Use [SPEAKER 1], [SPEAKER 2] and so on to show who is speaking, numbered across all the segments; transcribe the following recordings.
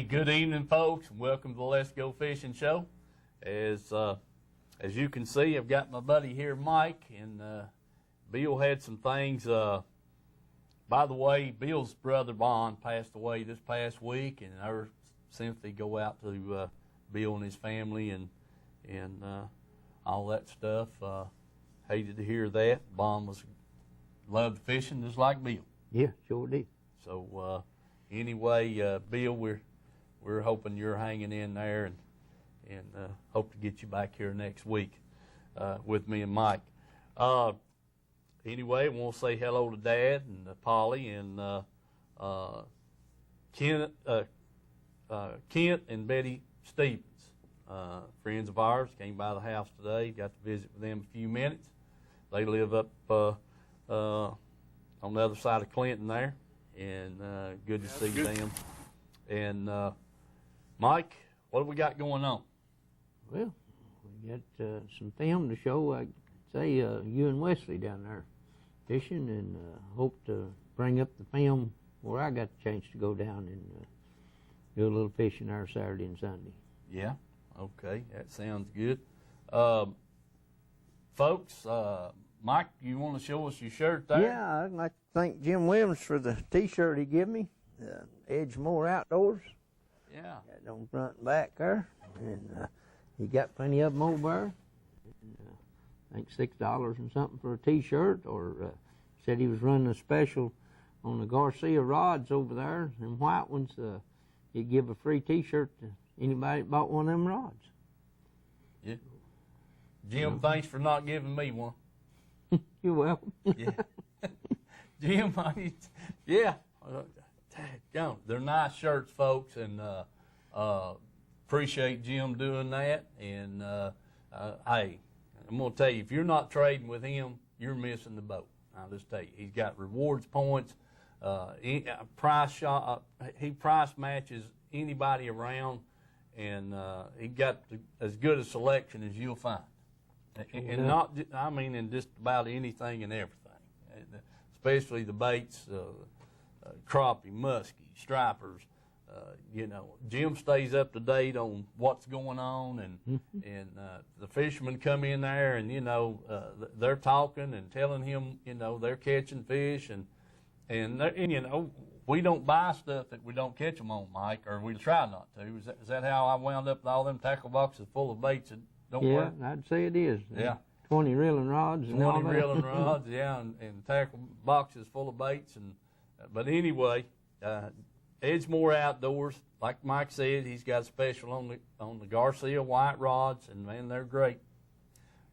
[SPEAKER 1] good evening, folks, and welcome to the Let's Go Fishing show. As you can see, I've got my buddy here, Mike, and Bill had some things. By the way, Bill's brother, Bon, passed away this past week, and our sympathy go out to Bill and his family and all that stuff. Hated to hear that. Bon loved fishing just like Bill.
[SPEAKER 2] Yeah, sure did.
[SPEAKER 1] So anyway, Bill, we're hoping you're hanging in there, and hope to get you back here next week with me and Mike. Anyway, I want to say hello to Dad and Polly and Kent and Betty Stevens, friends of ours, came by the house today. Got to visit with them a few minutes. They live up on the other side of Clinton there, and good to see them. And Mike, what have we got going on?
[SPEAKER 2] Well, we got some film to show. I'd say you and Wesley down there fishing, and hope to bring up the film where I got the chance to go down and do a little fishing there Saturday and Sunday.
[SPEAKER 1] Yeah, okay, that sounds good. Folks, Mike, you want to show us your shirt there?
[SPEAKER 2] Yeah, I'd like to thank Jim Williams for the T-shirt he gave me, Edgemore Outdoors.
[SPEAKER 1] Yeah.
[SPEAKER 2] Got on front and back there, and he got plenty of them over there. And, I think $6 and something for a T-shirt, or said he was running a special on the Garcia rods over there, and white ones. He'd give a free T-shirt to anybody that bought one of them rods.
[SPEAKER 1] Yeah. Jim, thanks for not giving me one.
[SPEAKER 2] You're welcome.
[SPEAKER 1] Yeah. Jim, yeah. They're nice shirts, folks, and appreciate Jim doing that. And hey, I'm going to tell you, if you're not trading with him, you're missing the boat. I'll just tell you, he's got rewards points. He price matches anybody around, and he got as good a selection as you'll find. And not, I mean, in just about anything and everything, especially the baits, crappie, muskie, stripers. You know, Jim stays up to date on what's going on, and the fishermen come in there, and you know, they're talking and telling him, you know, they're catching fish, and you know, we don't buy stuff that we don't catch them on, Mike, or we try not to. Is that how I wound up with all them tackle boxes full of baits that don't work?
[SPEAKER 2] Yeah, I'd say it is.
[SPEAKER 1] Yeah.
[SPEAKER 2] 20 reeling rods.
[SPEAKER 1] 20 reeling rods, yeah, and tackle boxes full of baits. But anyway, Edgemore Outdoors, like Mike said, he's got a special on the Garcia white rods, and man, they're great.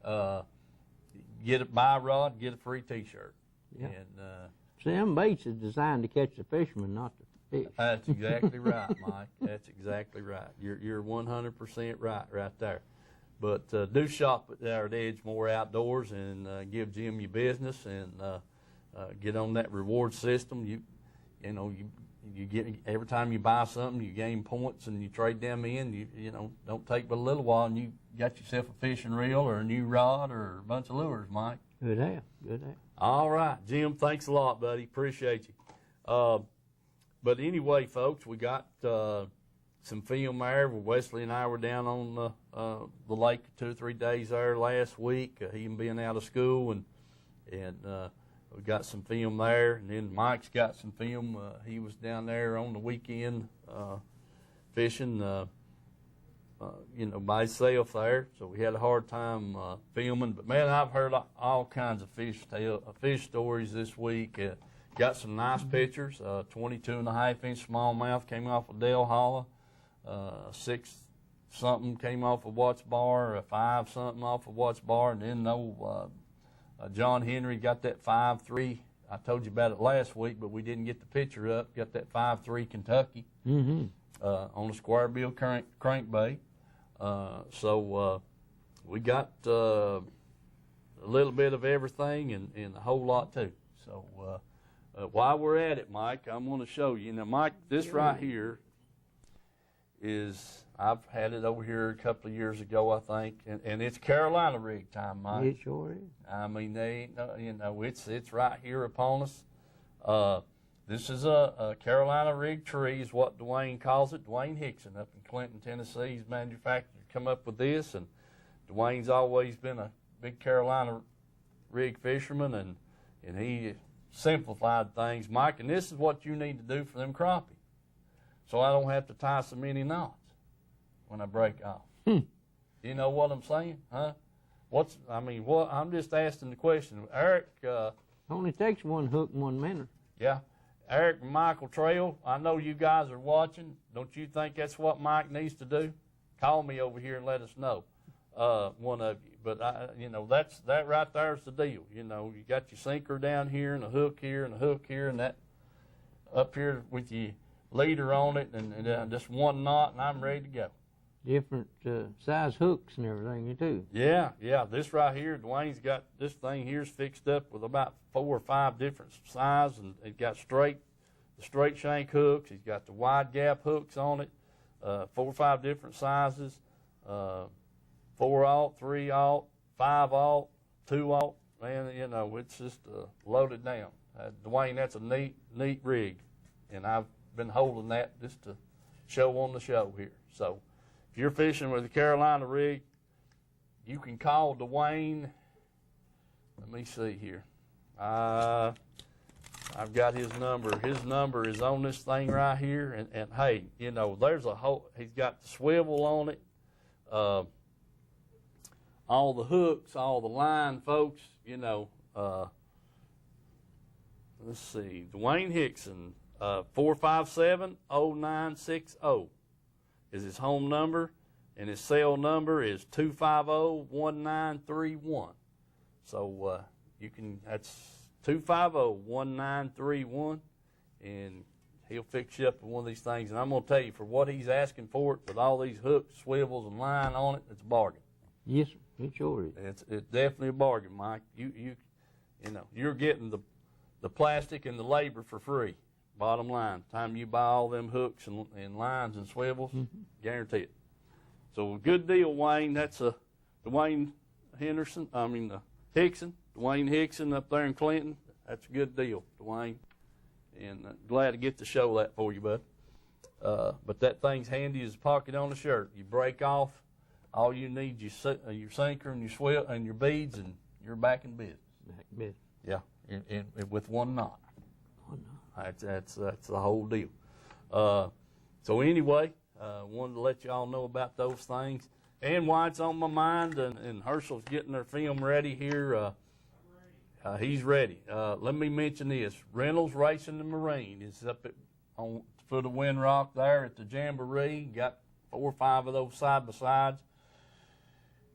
[SPEAKER 1] Get a buy rod, get a free T-shirt.
[SPEAKER 2] Yeah.
[SPEAKER 1] And
[SPEAKER 2] Sam baits is designed to catch the fishermen, not the fish.
[SPEAKER 1] That's exactly right, Mike. That's exactly right. You're 100% right there. But do shop there at Edgemore Outdoors and give Jim your business, and get on that reward system. You know you get, every time you buy something, you gain points and you trade them in. You know, don't take but a little while, and you got yourself a fishing reel or a new rod or a bunch of lures, Mike.
[SPEAKER 2] Good day. Good day.
[SPEAKER 1] All right, Jim, thanks a lot, buddy. Appreciate you. But anyway, folks, we got some film there. Wesley and I were down on the lake 2 or 3 days there last week, he being out of school, and we got some film there. And then Mike's got some film. He was down there on the weekend fishing, you know, by himself there. So we had a hard time filming. But man, I've heard all kinds of fish stories this week. Got some nice pictures. 22.5-inch smallmouth came off of Dale Hollow. 6-something came off of Watts Bar, a 5-something off of Watts Bar, and then John Henry got that 5.3. I told you about it last week, but we didn't get the picture up. Got that 5.3 Kentucky on a square bill crankbait. So we got a little bit of everything and a whole lot too. So while we're at it, Mike, I'm going to show you. Now, Mike, this right here is, I've had it over here a couple of years ago, I think, and it's Carolina rig time, Mike.
[SPEAKER 2] It sure is.
[SPEAKER 1] I mean, they ain't, you know, it's right here upon us. This is a Carolina rig tree is what Dwayne calls it. Dwayne Hickson up in Clinton, Tennessee. He's manufactured, come up with this, and Dwayne's always been a big Carolina rig fisherman, and he simplified things, Mike, and this is what you need to do for them crappie, so I don't have to tie so many knots when I break off. You know what I'm saying, huh? I'm just asking the question. Eric.
[SPEAKER 2] Only takes one hook and 1 minute.
[SPEAKER 1] Yeah. Eric and Michael Trail, I know you guys are watching. Don't you think that's what Mike needs to do? Call me over here and let us know, one of you. But, that right there is the deal. You know, you got your sinker down here and a hook here and a hook here and that up here with your leader on it and just one knot, and I'm ready to go.
[SPEAKER 2] Different size hooks and everything, too.
[SPEAKER 1] Yeah. This right here, Dwayne's got this thing here's fixed up with about 4 or 5 different sizes, and it got the straight shank hooks. He's got the wide gap hooks on it, 4 or 5 different sizes, 4/0, 3/0, 5/0, 2/0. Man, it's just loaded down. Dwayne, that's a neat rig, and I've been holding that just to show on the show here. So, if you're fishing with a Carolina rig, you can call Dwayne. Let me see here. I've got his number. His number is on this thing right here. And hey, there's a whole, he's got the swivel on it, all the hooks, all the line, folks. Let's see. Dwayne Hickson, 457-0960. Is his home number, and his cell number is 250-1931. So that's 250-1931, and he'll fix you up with one of these things. And I'm going to tell you, for what he's asking for it, with all these hooks, swivels, and line on it, it's a bargain.
[SPEAKER 2] Yes, sir. It sure is.
[SPEAKER 1] It's definitely a bargain, Mike. You're getting the plastic and the labor for free. Bottom line, time you buy all them hooks and lines and swivels, guarantee it. So a good deal, Wayne. That's Dwayne Hickson, Dwayne Hickson up there in Clinton. That's a good deal, Dwayne. And glad to get to show that for you, bud. But that thing's handy as a pocket on a shirt. You break off, all you need your sinker and your swivel and your beads, and you're back in business.
[SPEAKER 2] Back in business.
[SPEAKER 1] Yeah, with one knot. That's the whole deal. So anyway, wanted to let y'all know about those things. And why it's on my mind, and Herschel's getting their film ready here. He's ready. Let me mention this. Reynolds Racing and Marine is up on foot of Wind Rock there at the Jamboree. Got 4 or 5 of those side-by-sides.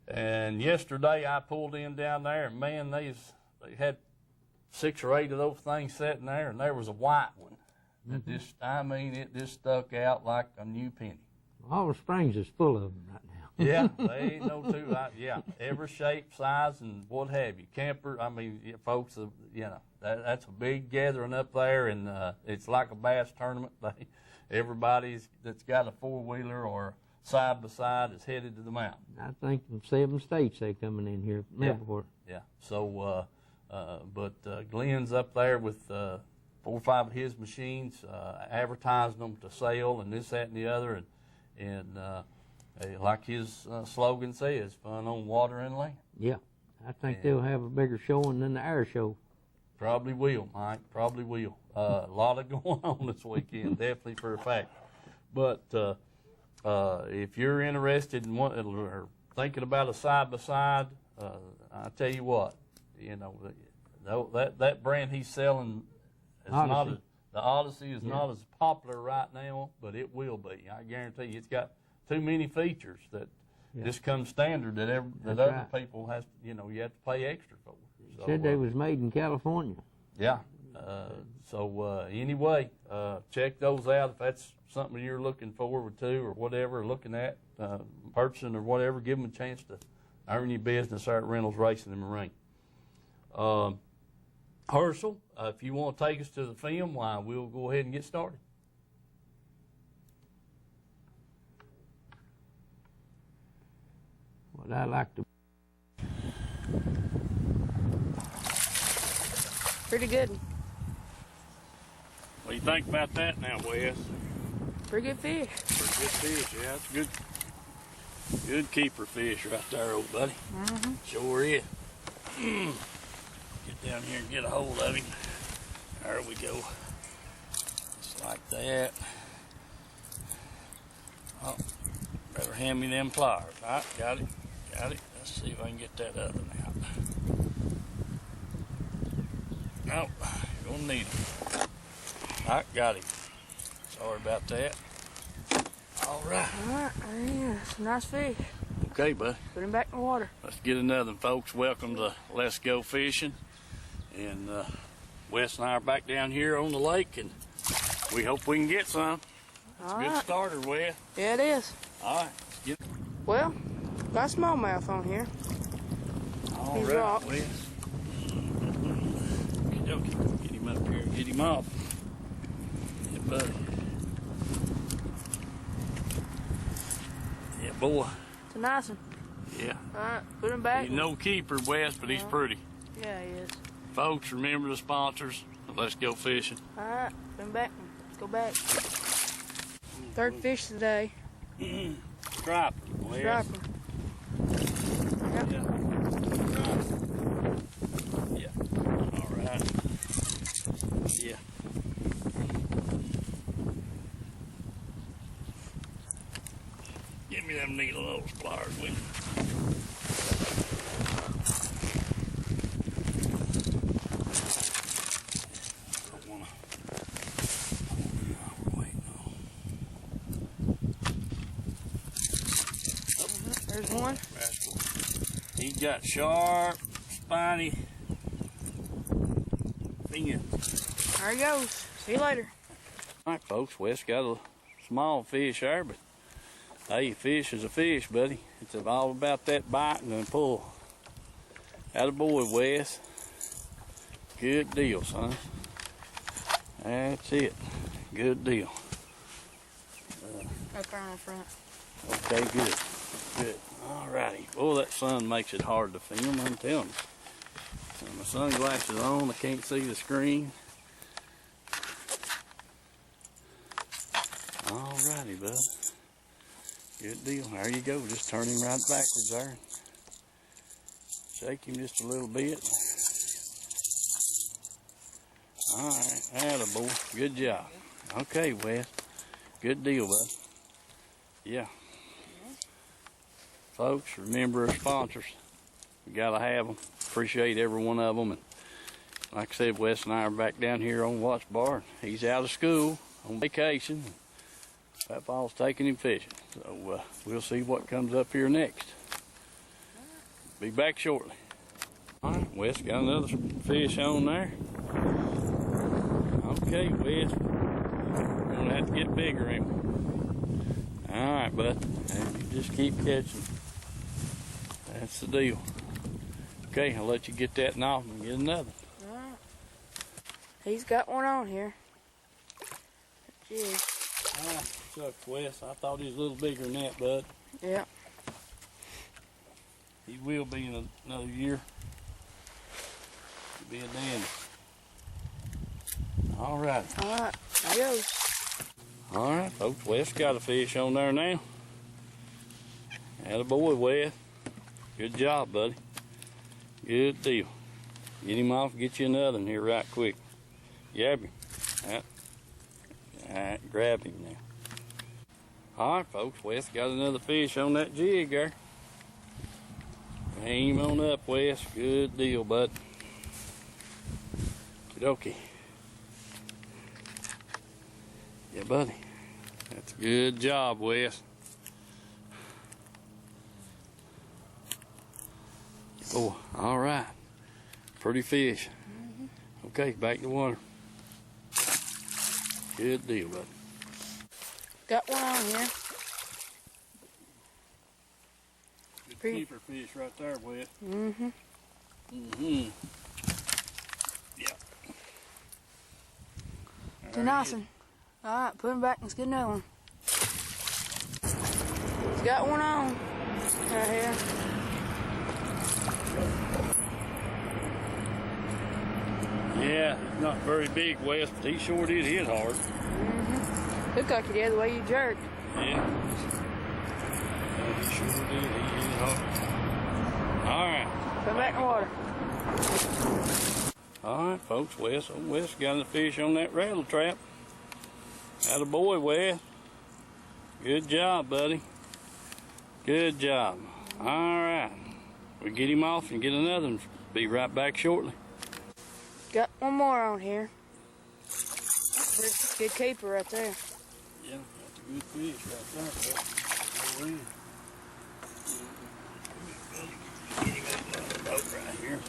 [SPEAKER 1] And yesterday I pulled in down there, and man, they had 6 or 8 of those things sitting there, and there was a white one. That it just stuck out like a new penny.
[SPEAKER 2] All the Springs is full of them right now.
[SPEAKER 1] Yeah, they ain't no two. Every shape, size, and what have you. Camper, folks, that's a big gathering up there, and it's like a bass tournament. Everybody's that's got a 4-wheeler or side-by-side is headed to the mountain.
[SPEAKER 2] I think from 7 states they coming in here from everywhere.
[SPEAKER 1] Yeah, so... But Glenn's up there with 4 or 5 of his machines, advertising them to sale and this, that, and the other. And like his slogan says, fun on water and land.
[SPEAKER 2] Yeah, I think they'll have a bigger showing than the air show.
[SPEAKER 1] Probably will, Mike, probably will. A lot of going on this weekend, definitely for a fact. But if you're interested in or thinking about a side-by-side, I tell you what, that brand he's selling is
[SPEAKER 2] Odyssey.
[SPEAKER 1] The Odyssey is not as popular right now, but it will be. I guarantee you, it's got too many features that just come standard that other people has. You have to pay extra for. So,
[SPEAKER 2] said they was made in California.
[SPEAKER 1] Yeah. Anyway, check those out if that's something you're looking forward to or whatever, looking at purchasing or whatever. Give them a chance to earn your business there at Reynolds Racing and Marine. Herschel, if you want to take us to the film, we'll go ahead and get started.
[SPEAKER 2] What I like to...
[SPEAKER 3] Pretty good.
[SPEAKER 1] do you think about that now, Wes?
[SPEAKER 3] Pretty good fish.
[SPEAKER 1] Pretty good fish, yeah. It's good keeper fish right there, old buddy. Sure is. Get down here and get a hold of him. There we go. Just like that. Oh, better hand me them pliers. All right, got it. Let's see if I can get that other one out. Nope, you're gonna need them. All right, got him. Sorry about that. All right.
[SPEAKER 3] All right, yeah, some nice fish.
[SPEAKER 1] Okay, buddy.
[SPEAKER 3] Put him back in the water.
[SPEAKER 1] Let's get another one, folks. Welcome to Let's Go Fishing. And Wes and I are back down here on the lake, and we hope we can get some. It's a good starter, Wes.
[SPEAKER 3] Yeah, it is.
[SPEAKER 1] All right, let's get it.
[SPEAKER 3] Well, got smallmouth on here.
[SPEAKER 1] All
[SPEAKER 3] He's
[SPEAKER 1] right,
[SPEAKER 3] rocked.
[SPEAKER 1] Wes. Okay, get him up here and get him off. Yeah, buddy. Yeah, boy.
[SPEAKER 3] It's a nice one.
[SPEAKER 1] Yeah.
[SPEAKER 3] All right, put him back.
[SPEAKER 1] He's no keeper, Wes, but he's pretty.
[SPEAKER 3] Yeah, he is.
[SPEAKER 1] Folks, remember the sponsors. Let's Go Fishing.
[SPEAKER 3] All right, put him back. Let's go back. Third fish today.
[SPEAKER 1] Striper, Wes.
[SPEAKER 3] Striper. Yep.
[SPEAKER 1] Yeah. Yeah. All right. Yeah. Give me them needle nose pliers, will you? Don't wanna. We're waiting on.
[SPEAKER 3] There's one.
[SPEAKER 1] Rascal. He's got sharp, spiny fins.
[SPEAKER 3] There he goes. See you later.
[SPEAKER 1] All right, folks, Wes got a small fish there, but hey, fish is a fish, buddy. It's all about that biting and pull. Attaboy, Wes. Good deal, son. That's it. Good deal.
[SPEAKER 3] Right there on the front.
[SPEAKER 1] Okay, good. Good. All righty. Oh, that sun makes it hard to film, I'm telling you. Got my sunglasses on, I can't see the screen. All righty, bud. Good deal. There you go. Just turn him right backwards there. Shake him just a little bit. All right. Attaboy. Good job. Okay, Wes. Good deal, bud. Yeah. Folks, remember our sponsors. We got to have them. Appreciate every one of them. And like I said, Wes and I are back down here on Watch Bar. He's out of school on vacation. That fall's taking him fishing. So we'll see what comes up here next. Be back shortly. All right, Wes got another fish on there. Okay, Wes. We're going to have to get bigger, ain't we? All right, bud. And you just keep catching. That's the deal. Okay, I'll let you get that off and get another.
[SPEAKER 3] All right. He's got one on here. Jeez.
[SPEAKER 1] Ah, shucks, Wes. I thought he was a little bigger than that, bud.
[SPEAKER 3] Yeah.
[SPEAKER 1] He will be in another year. He'll be a dandy. All right.
[SPEAKER 3] All right. There he goes.
[SPEAKER 1] All right, folks. Wes got a fish on there now. Attaboy, Wes. Good job, buddy. Good deal. Get him off, get you another one here right quick. Grab him. All right, grab him now. All right, folks, Wes got another fish on that jig there. Hang him on up, Wes. Good deal, bud. Okay. Yeah, buddy. That's a good job, Wes. Oh, all right. Pretty fish. Okay, back to water. Good deal, bud.
[SPEAKER 3] Got one on here.
[SPEAKER 1] Good
[SPEAKER 3] Pretty.
[SPEAKER 1] keeper fish right there, Wes.
[SPEAKER 3] Mm-hmm.
[SPEAKER 1] Mm-hmm. Yeah.
[SPEAKER 3] It's a nice one. All right, put him back. Let's get another one. He's got one on right here.
[SPEAKER 1] Yeah, not very big, Wes, but he sure did hit hard.
[SPEAKER 3] Mm-hmm. Looked like he did the way you jerked.
[SPEAKER 1] Yeah. He sure did. He hit hard. All right.
[SPEAKER 3] Put back in the water.
[SPEAKER 1] All right, folks. Wes got the fish on that rattle trap. Attaboy, Wes. Good job, buddy. Good job. All right. We'll get him off and get another one. Be right back shortly.
[SPEAKER 3] Got one more on here. Good keeper right there.
[SPEAKER 1] Yeah, that's a good fish right there. Go in. Get him up on the boat right here.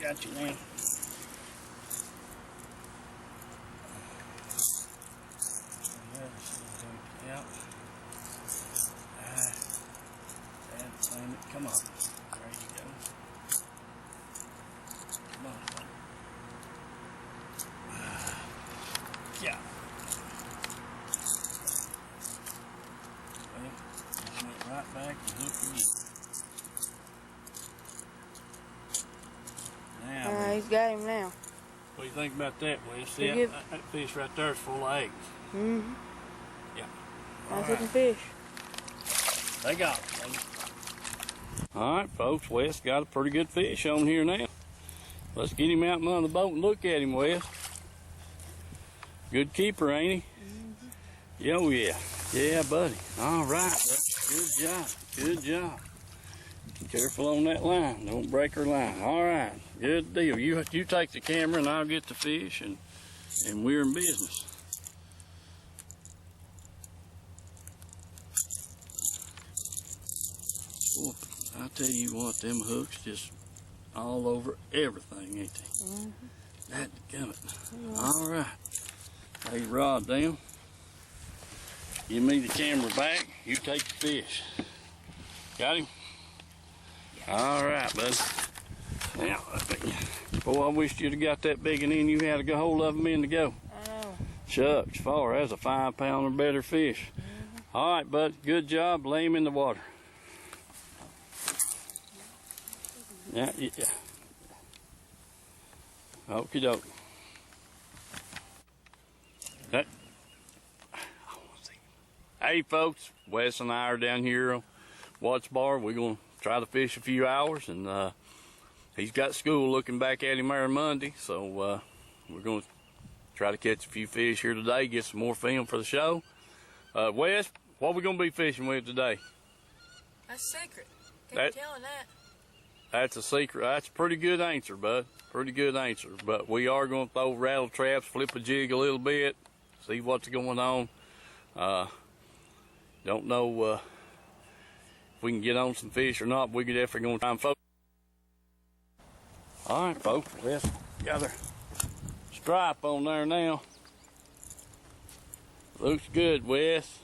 [SPEAKER 1] Got you now. Yep. Come on. There you go. Come on. Yeah. Okay. Just went right back and hook again. Now,
[SPEAKER 3] He's got him now.
[SPEAKER 1] what do you think about that, Wes? See, that fish right there is full of eggs.
[SPEAKER 3] Mm-hmm.
[SPEAKER 1] Yeah.
[SPEAKER 3] Nice looking fish.
[SPEAKER 1] They got it. All right, folks. Wes got a pretty good fish on here now. Let's get him out on the boat and look at him, Wes. Good keeper, ain't he? Mm-hmm. Oh, yeah. Yeah, buddy. All right. Good job. Good job. Be careful on that line. Don't break her line. All right. Good deal. You take the camera and I'll get the fish, and we're in business. Boy, I tell you what, them hooks just all over everything, ain't they? Mm-hmm. That gummit. Mm-hmm. All right. Lay your rod down. Give me the camera back. You take the fish. Got him? Yeah. All right, bud. Now, boy, I wished you'd have got that big one in. You had to get hold of him in to go.
[SPEAKER 3] I know.
[SPEAKER 1] Shucks, far. That's a 5 pound or better fish. Mm-hmm. All right, bud. Good job. Lay him in the water. Yeah. Okie doke. Hey folks, Wes and I are down here on Watts Bar. We're going to try to fish a few hours, and he's got school looking back at him there Monday, so we're going to try to catch a few fish here today, get some more film for the show. Wes, what are we going to be fishing with today?
[SPEAKER 3] That's secret. Can't be telling that.
[SPEAKER 1] That's a secret. That's a pretty good answer, bud. Pretty good answer. But we are going to throw rattle traps, flip a jig a little bit, see what's going on. Don't know if we can get on some fish or not, but we're definitely going to try and focus. All right, folks. Wes got our stripe on there now. Looks good, Wes.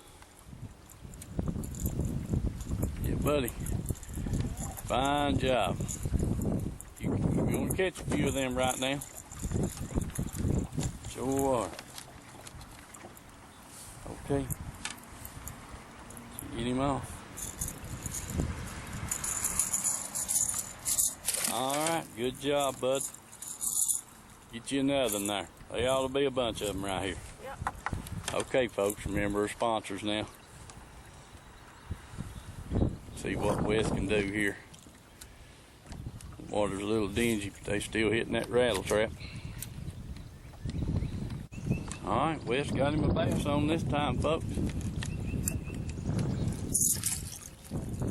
[SPEAKER 1] Yeah, buddy. Fine job. You're going to catch a few of them right now. Sure are. Okay. Get him off. All right. Good job, bud. Get you another one there. There ought to be a bunch of them right here.
[SPEAKER 3] Yep.
[SPEAKER 1] Okay, folks. Remember our sponsors now. See what Wes can do here. The water's a little dingy, but they still hitting that rattle trap. All right, Wes got him a bass on this time, folks.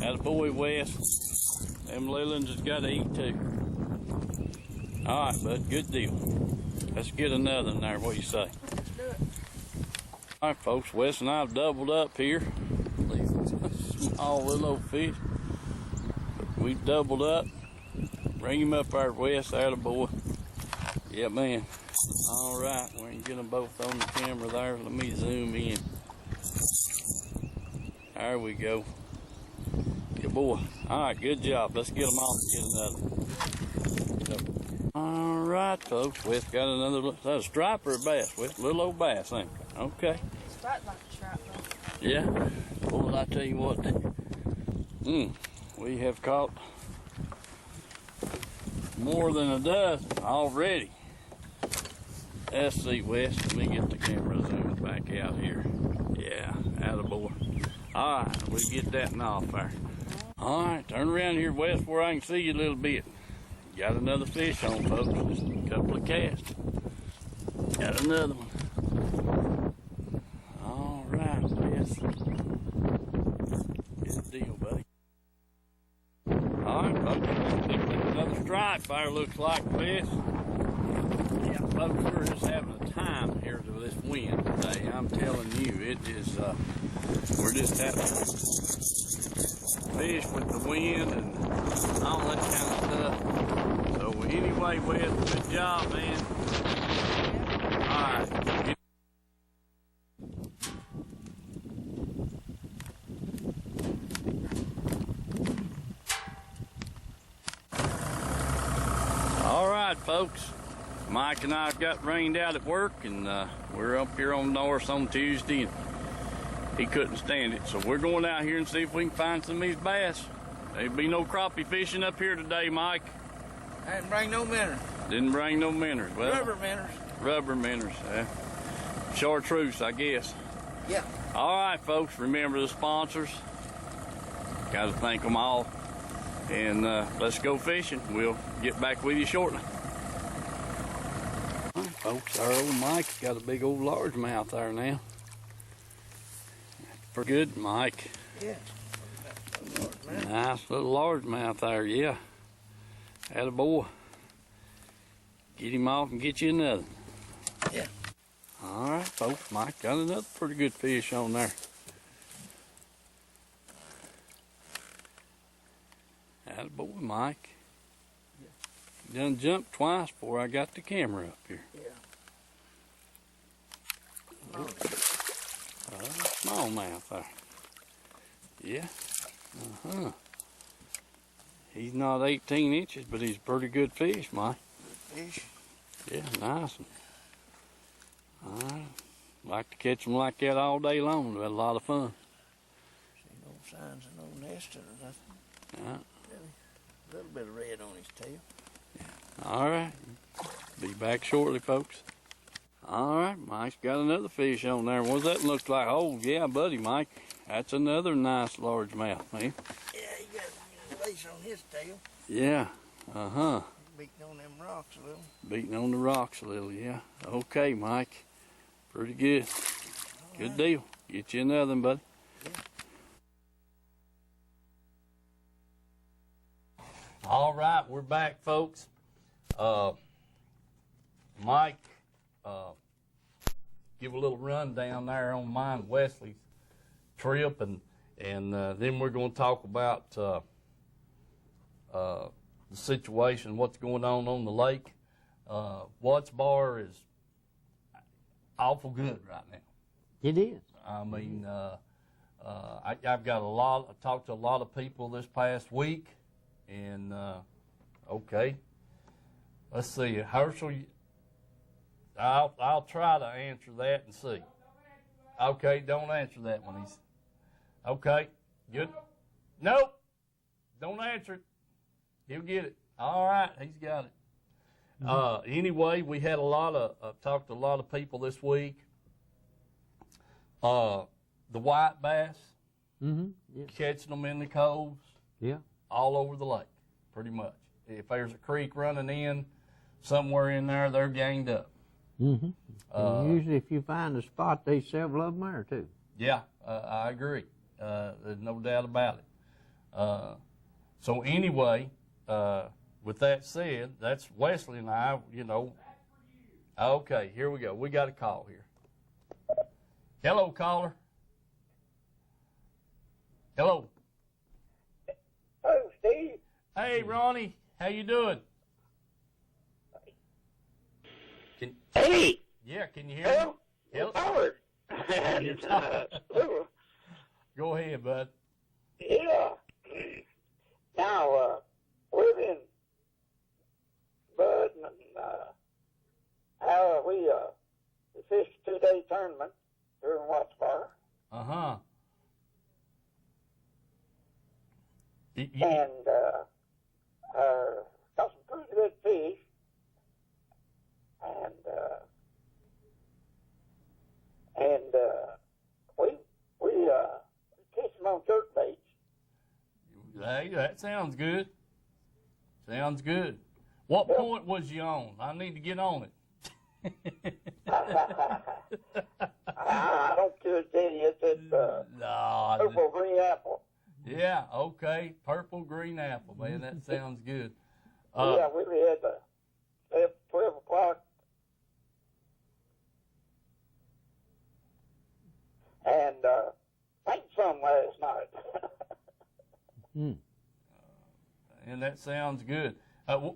[SPEAKER 1] Attaboy, Wes. Them little ones has got to eat too. All right, bud, good deal. Let's get another one there. What do you say?
[SPEAKER 3] Let's do it.
[SPEAKER 1] All right, folks. Wes and I have doubled up here. Small little old fish. But we doubled up. Bring him up there, Wes. Attaboy. Yeah, man. All right, we can get them both on the camera there. Let me zoom in. There we go. Good boy. All right, good job. Let's get them off and get another. All right, folks. Wes got another. That's a stripe or a bass? Wes, little old bass, ain't it? Okay.
[SPEAKER 3] Stripe like a stripe, though.
[SPEAKER 1] Yeah. Boy, I tell you what. We have caught more than a dozen already. Let's see, Wes. Let me get the camera zoomed back out here. Yeah, attaboy. All right, we'll get that in off there. All right, turn around here, Wes, where I can see you a little bit. Got another fish on, folks. Just a couple of casts. Got another one. All right, Wes. Good deal, buddy. All right, folks. Another stripe there looks like, Wes. Yeah, folks, we're just having a time here with this wind today. I'm telling you, it is, we're just having fish with the wind and all that kind of stuff. So anyway, Wes, good job, man. All right. All right, folks. Mike and I got rained out at work, and we're up here on Norris on Tuesday, and he couldn't stand it. So we're going out here and see if we can find some of these bass. There'll be no crappie fishing up here today, Mike.
[SPEAKER 2] I didn't bring no minnows.
[SPEAKER 1] Didn't bring no minnows. Well,
[SPEAKER 2] Rubber minnows.
[SPEAKER 1] Rubber minnows. Chartreuse, I guess.
[SPEAKER 2] Yeah.
[SPEAKER 1] All right, folks. Remember the sponsors. Got to thank them all. And let's go fishing. We'll get back with you shortly. All right, folks. Our old Mike's got a big old largemouth there now. Pretty good, Mike.
[SPEAKER 2] Yeah.
[SPEAKER 1] Nice little largemouth there, yeah. Attaboy. Get him off and get you another.
[SPEAKER 2] Yeah.
[SPEAKER 1] All right, folks. Mike got another pretty good fish on there. Attaboy, Mike. You done jumped twice before I got the camera up here.
[SPEAKER 2] Yeah.
[SPEAKER 1] Smallmouth there. Yeah. He's not 18 inches, but he's a pretty good fish, Mike.
[SPEAKER 2] Fish.
[SPEAKER 1] Yeah, nice one. All right. Like to catch them like that all day long. We've had a lot of fun.
[SPEAKER 2] See no signs of no nesting or nothing.
[SPEAKER 1] Yeah.
[SPEAKER 2] A little bit of red on his tail.
[SPEAKER 1] All right. Be back shortly, folks. All right, Mike's got another fish on there. What does that look like? Oh, yeah, buddy, Mike. That's another nice largemouth, man.
[SPEAKER 2] Yeah, he got a lace on his tail.
[SPEAKER 1] Yeah.
[SPEAKER 2] Beating on them rocks a little.
[SPEAKER 1] Beating on the rocks a little, yeah. Okay, Mike. Pretty good. Good deal. Get you another one, buddy.
[SPEAKER 2] Yeah.
[SPEAKER 1] All right, we're back, folks. Mike, give a little rundown there on mine and Wesley's trip, and then we're going to talk about the situation, what's going on the lake. Watts Bar is awful good right now.
[SPEAKER 2] It is.
[SPEAKER 1] I mean, I've got I talked to a lot of people this past week, and okay, let's see, Herschel. I'll try to answer that and see. Okay, don't answer that one. He's okay. Good. Nope. Don't answer it. He'll get it. All right, he's got it. Anyway, we had talked to a lot of people this week. The white bass,
[SPEAKER 2] Yeah.
[SPEAKER 1] catching them in the coves,
[SPEAKER 2] Yeah.
[SPEAKER 1] all over the lake, pretty much. If there's a creek running in somewhere in there, they're ganged up.
[SPEAKER 2] And usually, if you find a spot, there's several of them there too.
[SPEAKER 1] Yeah, I agree. There's no doubt about it. So anyway, with that said, that's Wesley and I, Okay, here we go. We got a call here. Hello, caller. Hello.
[SPEAKER 4] Oh, Steve.
[SPEAKER 1] Hey, Ronnie. How you doing?
[SPEAKER 4] Hey.
[SPEAKER 1] Yeah, can you hear me?
[SPEAKER 4] Hello. Howard.
[SPEAKER 1] Go ahead, bud.
[SPEAKER 4] Yeah. Now, we've been, Bud, and we fished a 2-day tournament here in Watts Bar.
[SPEAKER 1] Uh-huh.
[SPEAKER 4] And got some pretty good fish, and we catch them on jerk baits.
[SPEAKER 1] Hey, that sounds good. Sounds good. What point was you on? I need to get on it.
[SPEAKER 4] I don't care to tell you, it's purple green apple.
[SPEAKER 1] Yeah, okay. Purple green apple, man. That sounds good.
[SPEAKER 4] Yeah, we had 12 o'clock. And ate some last night.
[SPEAKER 1] And that sounds good.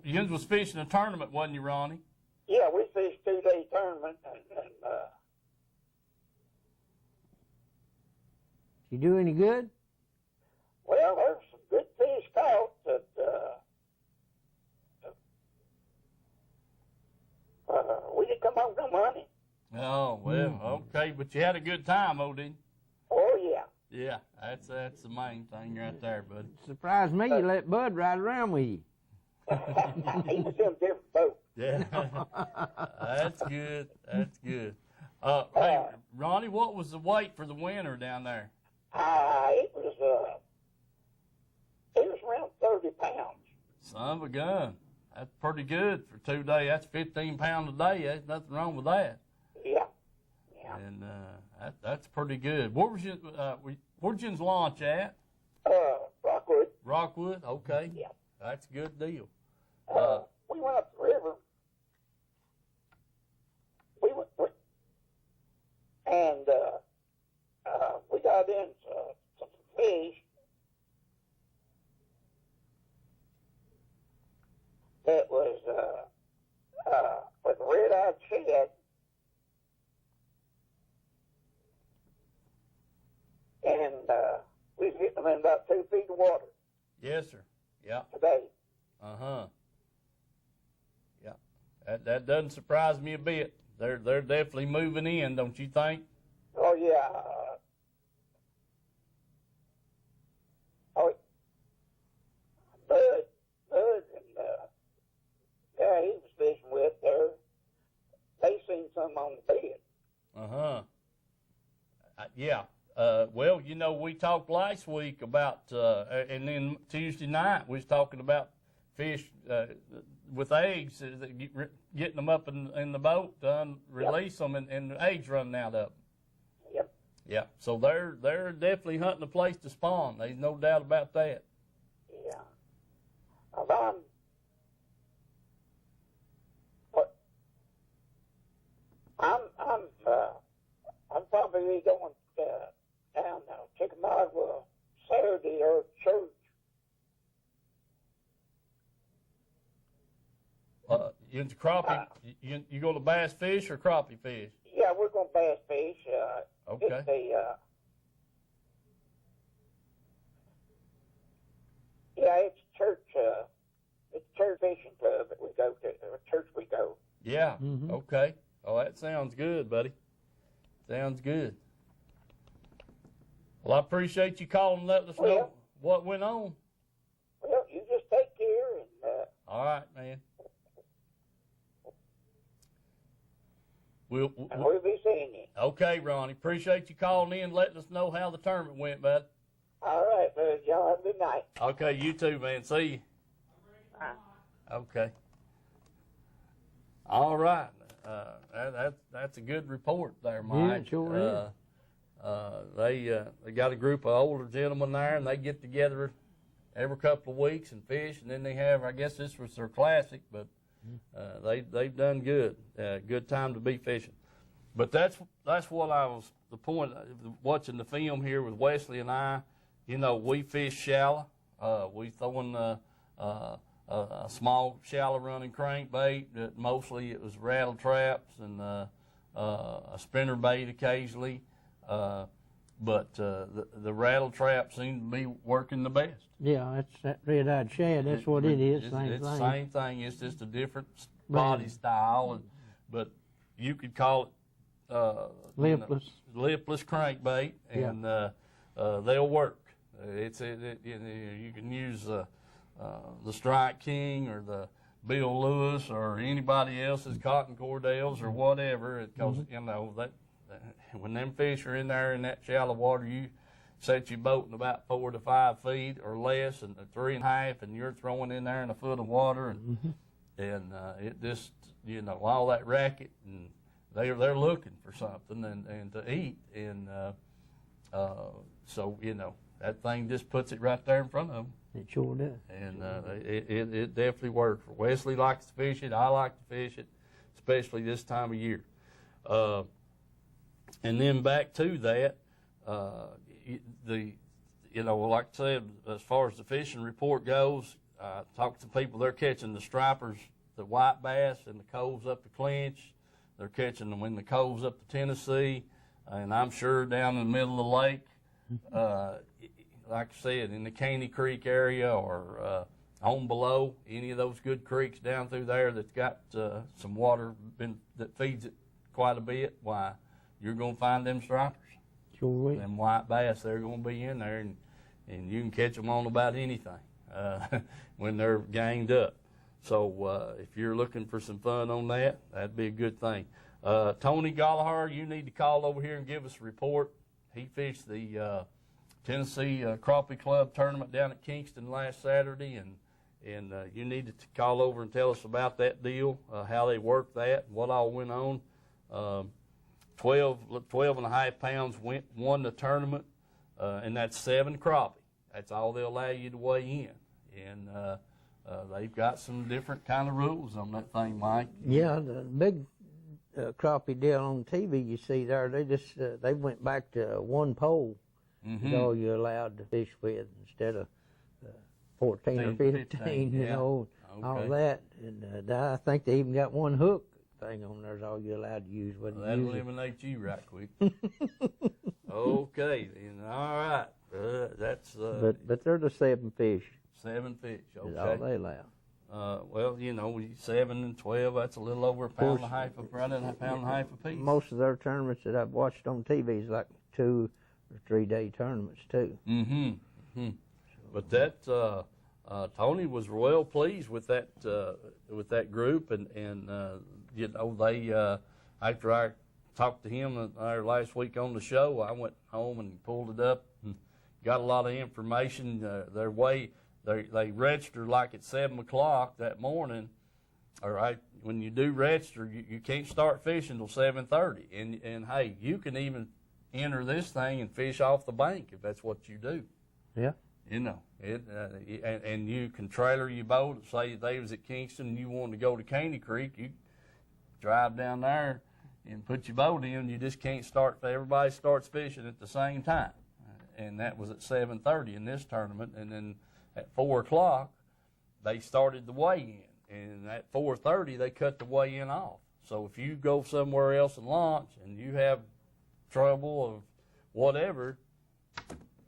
[SPEAKER 1] You was fishing a tournament, wasn't you, Ronnie?
[SPEAKER 4] Yeah, we fished 2-day tournament, and
[SPEAKER 2] You do any good?
[SPEAKER 4] well, there's some good fish caught that we didn't come home with no money.
[SPEAKER 1] Oh, well, okay. But you had a good time, didn't you?
[SPEAKER 4] Oh, yeah.
[SPEAKER 1] Yeah, that's the main thing right there, buddy.
[SPEAKER 2] Surprised me you let Bud ride around with you.
[SPEAKER 4] He was in a different boat.
[SPEAKER 1] Yeah, that's good. That's good. Hey, Ronnie, what was the weight for the winter down there?
[SPEAKER 4] It was around 30 pounds.
[SPEAKER 1] Son of a gun. That's pretty good for 2 days. That's 15 pounds a day. There's nothing wrong with that.
[SPEAKER 4] Yeah. Yeah.
[SPEAKER 1] And that's pretty good. Where'd you launch at?
[SPEAKER 4] Rockwood.
[SPEAKER 1] Rockwood. Okay.
[SPEAKER 4] Yeah.
[SPEAKER 1] That's a good deal.
[SPEAKER 4] We went up the river. And we got in some fish that was with red-eyed shad, and we was getting them in about 2 feet of water
[SPEAKER 1] Yes, sir. Yeah.
[SPEAKER 4] today.
[SPEAKER 1] Uh-huh. Yeah. That doesn't surprise me a bit. They're definitely moving in, don't you think?
[SPEAKER 4] Oh yeah. Bud, and guy he was fishing with there, they seen some on the bed.
[SPEAKER 1] Uh-huh. Yeah. Well, we talked last week about, and then Tuesday night we was talking about fish with eggs, getting them up in the boat to release them, and the eggs running out of them.
[SPEAKER 4] Yep.
[SPEAKER 1] Yeah. So they're definitely hunting a place to spawn. There's no doubt about that.
[SPEAKER 4] Yeah. Now, I'm probably going down now, Chickamauga Saturday or church.
[SPEAKER 1] You into crappie? You go to bass fish or crappie fish?
[SPEAKER 4] Yeah, we're going to bass fish.
[SPEAKER 1] Okay.
[SPEAKER 4] It's church. It's church fishing club that we go to. Or church we go.
[SPEAKER 1] Yeah. Mm-hmm. Okay. Oh, that sounds good, buddy. Sounds good. Well, I appreciate you calling and letting us know what went on.
[SPEAKER 4] Well, you just take care and.
[SPEAKER 1] All right, man. We'll
[SPEAKER 4] be seeing you.
[SPEAKER 1] Okay, Ronnie. Appreciate you calling in and letting us know how the tournament went, bud.
[SPEAKER 4] All right, bud. Y'all have a good night.
[SPEAKER 1] Okay, you too, man. See you. Okay. All right. That's a good report there, Mike.
[SPEAKER 2] Yeah, it sure is.
[SPEAKER 1] They got a group of older gentlemen there, and they get together every couple of weeks and fish, and then they have, I guess this was their classic, but they've done good. Good time to be fishing. But that's what I was, the point of watching the film here with Wesley and I. We fish shallow. We throwing a small shallow running crankbait. Mostly it was rattle traps and a spinner bait occasionally. But the rattle trap seemed to be working the best.
[SPEAKER 2] Yeah, that's that red-eyed shad. That's what it is.
[SPEAKER 1] It's the same thing. It's just a different body style, but you could call it lipless crankbait, and they'll work. You can use the Strike King or the Bill Lewis or anybody else's cotton cordales or whatever, because you know that when them fish are in there in that shallow water, you set your boat in about 4 to 5 feet or less, and 3.5, and you're throwing in there in a foot of water, and it just, you know, all that racket, and they're looking for something and to eat, and so you know that thing just puts it right there in front of them.
[SPEAKER 2] It sure does.
[SPEAKER 1] And it definitely works. Wesley likes to fish it. I like to fish it, especially this time of year. And then back to that, you know, like I said, as far as the fishing report goes, I talked to people. They're catching the stripers, the white bass, in the coves up the Clinch. They're catching them in the coves up the Tennessee, and I'm sure down in the middle of the lake. Like I said, in the Caney Creek area or on below, any of those good creeks down through there that's got some water that feeds it quite a bit, why, you're going to find them stripers.
[SPEAKER 2] Sure will.
[SPEAKER 1] Them white bass, they're going to be in there, and you can catch them on about anything when they're ganged up. So if you're looking for some fun on that, that'd be a good thing. Tony Gallagher, you need to call over here and give us a report. He fished the Tennessee Crappie Club tournament down at Kingston last Saturday, and you need to call over and tell us about that deal, how they worked that, what all went on. 12.5 pounds won the tournament, and that's 7 crappie. That's all they'll allow you to weigh in, and they've got some different kind of rules on that thing, Mike.
[SPEAKER 2] Yeah, the big crappie deal on TV you see there, they went back to 1 pole. Is all you're allowed to fish with instead of 14 or 15, you know, all that. And I think they even got 1 hook thing on there is all you're allowed to use.
[SPEAKER 1] Well, that'll eliminate you right quick. Okay, then, all right. That's
[SPEAKER 2] but they're the 7 fish.
[SPEAKER 1] 7 fish, okay.
[SPEAKER 2] Is all they allow.
[SPEAKER 1] Well, you know, 7 and 12, that's a little over a pound and a half, right at a pound and a half apiece.
[SPEAKER 2] Most of their tournaments that I've watched on TV is like 2 or 3 day tournaments too.
[SPEAKER 1] But that Tony was well pleased with that group, and you know, they after I talked to him last week on the show, I went home and pulled it up and got a lot of information. They registered like at 7 o'clock that morning. All right, when you do register, you can't start fishing till 7:30, and hey, you can even enter this thing and fish off the bank if that's what you do.
[SPEAKER 2] Yeah.
[SPEAKER 1] You know, and you can trailer your boat. Say they was at Kingston and you wanted to go to Caney Creek, you drive down there and put your boat in. You just can't start. Everybody starts fishing at the same time, and that was at 7:30 in this tournament. And then at 4 o'clock, they started the weigh-in, and at 4:30 they cut the weigh-in off. So if you go somewhere else and launch and you have trouble of whatever,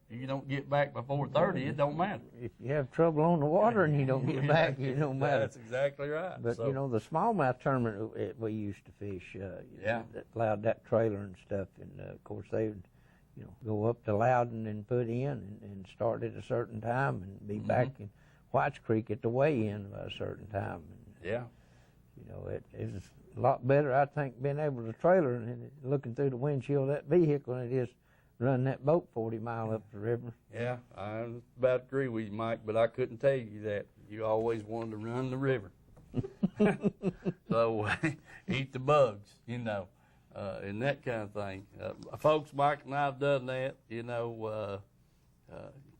[SPEAKER 1] you don't get back by 4:30, it don't matter.
[SPEAKER 2] If you have trouble on the water and you don't get back, it don't matter.
[SPEAKER 1] That's exactly right.
[SPEAKER 2] But, you know, the smallmouth tournament we used to fish,
[SPEAKER 1] yeah,
[SPEAKER 2] that allowed that trailer and stuff. And, of course, they would, you know, go up to Loudon and put in and start at a certain time and be back in Whites Creek at the weigh-in by a certain time. And,
[SPEAKER 1] yeah.
[SPEAKER 2] You know, it was a lot better, I think, being able to trailer and looking through the windshield of that vehicle than it is run that boat 40 miles up the river.
[SPEAKER 1] Yeah, I about agree with you, Mike, but I couldn't tell you that. You always wanted to run the river. So eat the bugs, you know, and that kind of thing. Folks, Mike and I have done that, you know,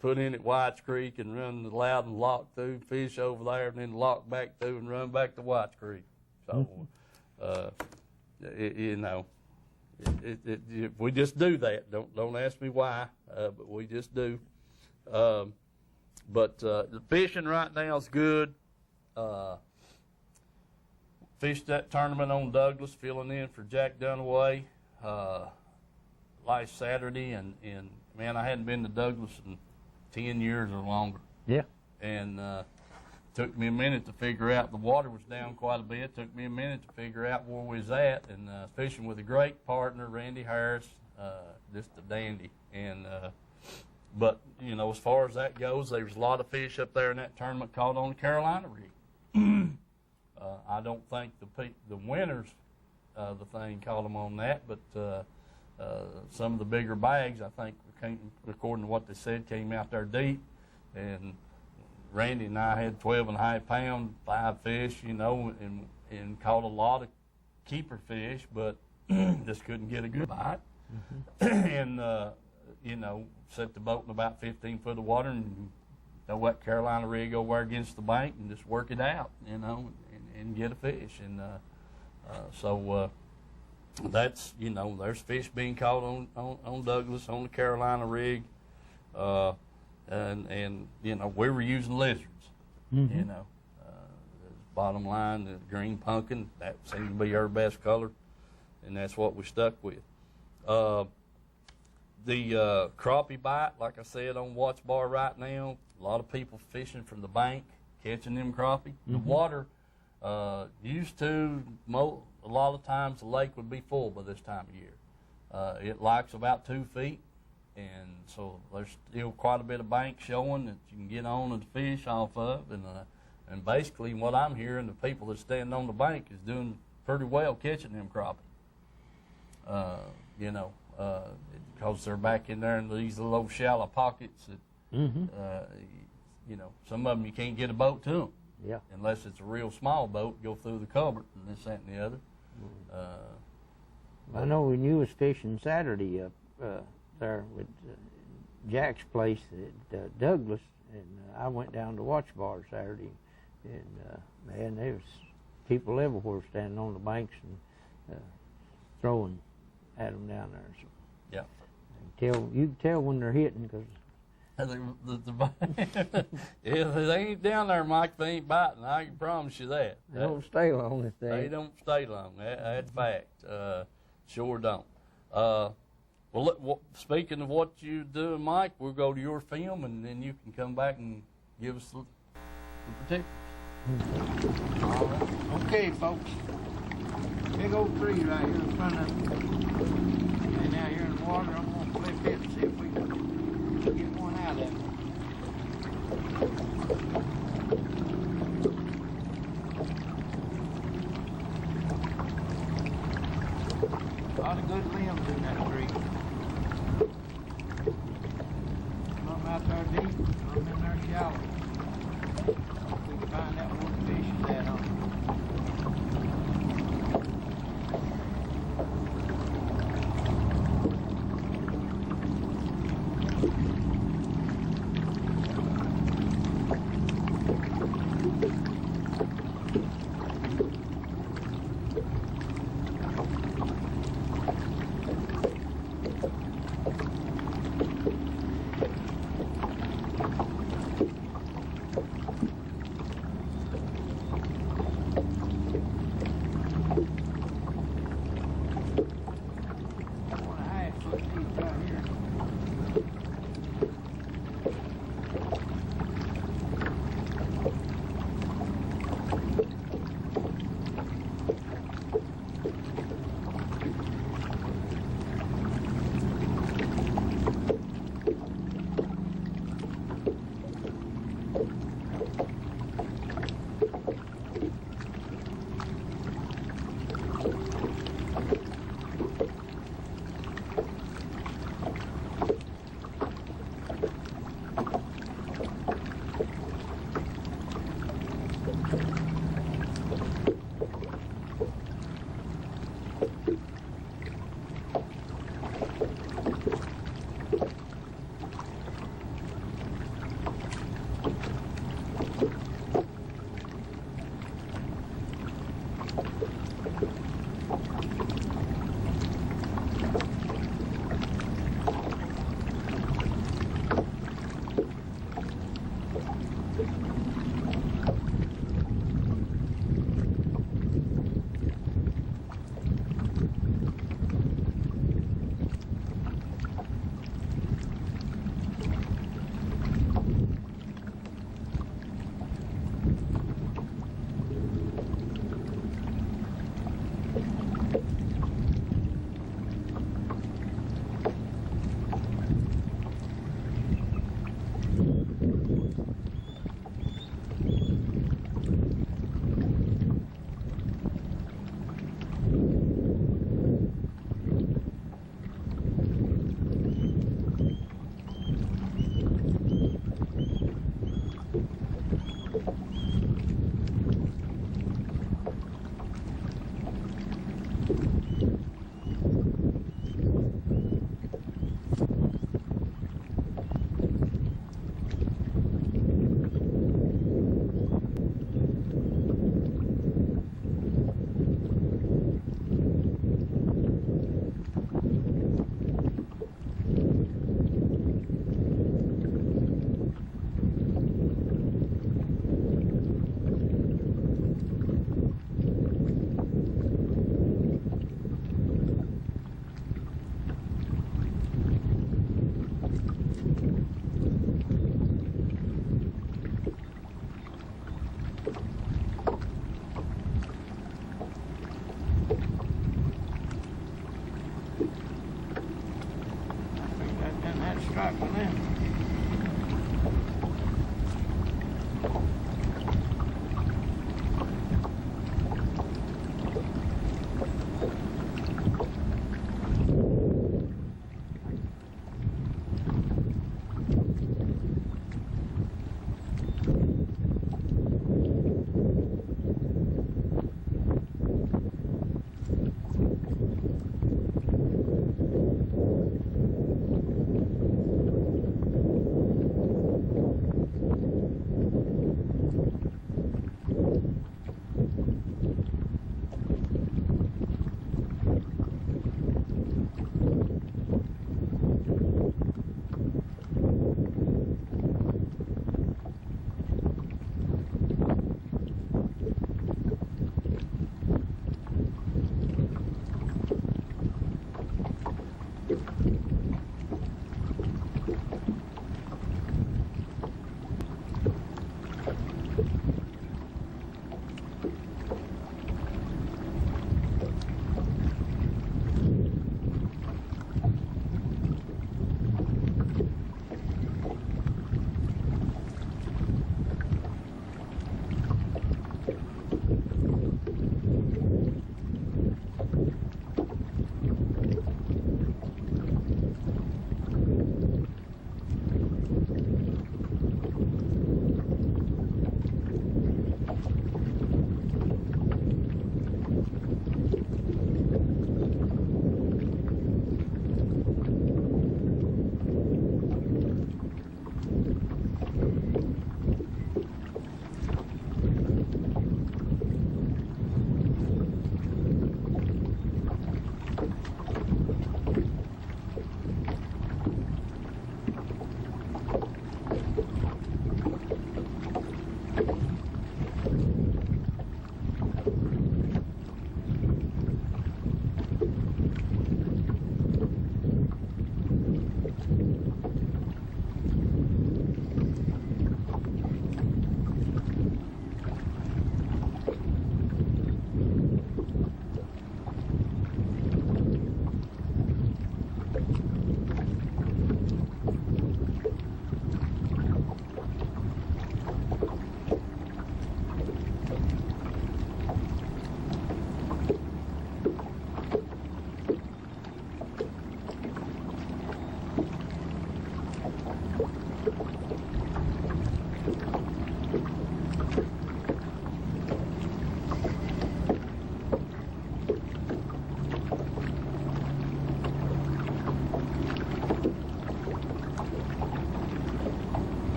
[SPEAKER 1] put in at Whites Creek and run the Loudon lock through, fish over there, and then lock back through and run back to Whites Creek. So, you know, we just do that. Don't ask me why, but we just do. But the fishing right now is good. Fished that tournament on Douglas, filling in for Jack Dunaway last Saturday, and man, I hadn't been to Douglas in 10 years or longer.
[SPEAKER 2] Yeah.
[SPEAKER 1] And took me a minute to figure out. The water was down quite a bit. Took me a minute to figure out where we was at, and fishing with a great partner, Randy Harris, just a dandy. And but you know, as far as that goes, there was a lot of fish up there in that tournament caught on the Carolina rig. I don't think the winners the thing caught them on that, but some of the bigger bags, I think, according to what they said, came out there deep. And Randy and I had 12.5 pound, 5 fish, you know, and caught a lot of keeper fish, but just couldn't get a good bite. And, you know, set the boat in about 15 foot of water and throw that Carolina rig over there against the bank and just work it out, you know, and get a fish. And so that's, you know, there's fish being caught on Douglas, on the Carolina rig. And you know, we were using lizards, you know. Bottom line, the green pumpkin, that seemed to be our best color, and that's what we stuck with. The crappie bite, like I said, on Watts Bar right now, a lot of people fishing from the bank, catching them crappie. The water, used to, a lot of times the lake would be full by this time of year. It likes about 2 feet, and so there's still quite a bit of bank showing that you can get on and fish off of. And basically what I'm hearing, the people that stand on the bank is doing pretty well catching them crappie. You know, because they're back in there in these little shallow pockets that, you know, some of them you can't get a boat to them.
[SPEAKER 2] Yeah.
[SPEAKER 1] Unless it's a real small boat, go through the culvert and this, that, and the other.
[SPEAKER 2] I know when you was fishing Saturday up there with Jack's place at Douglas, and I went down to Watch Bar Saturday, and man, there was people everywhere standing on the banks and throwing at them down there. So
[SPEAKER 1] yeah.
[SPEAKER 2] You can tell when they're hitting because.
[SPEAKER 1] If they ain't down there, Mike, they ain't biting. I can promise you that.
[SPEAKER 2] They don't stay long if
[SPEAKER 1] they don't stay long. That's fact. Sure don't. Well, look, speaking of what you're doing, Mike, we'll go to your film, and then you can come back and give us the particulars.
[SPEAKER 2] All right. Okay, folks. Big old tree right here in front of me. And now here in the water, I'm going to flip it and see if we can get one out of it. A lot of good limbs in that tree. Some out there deep, some in there shallow. We can find out where the fish is at on it.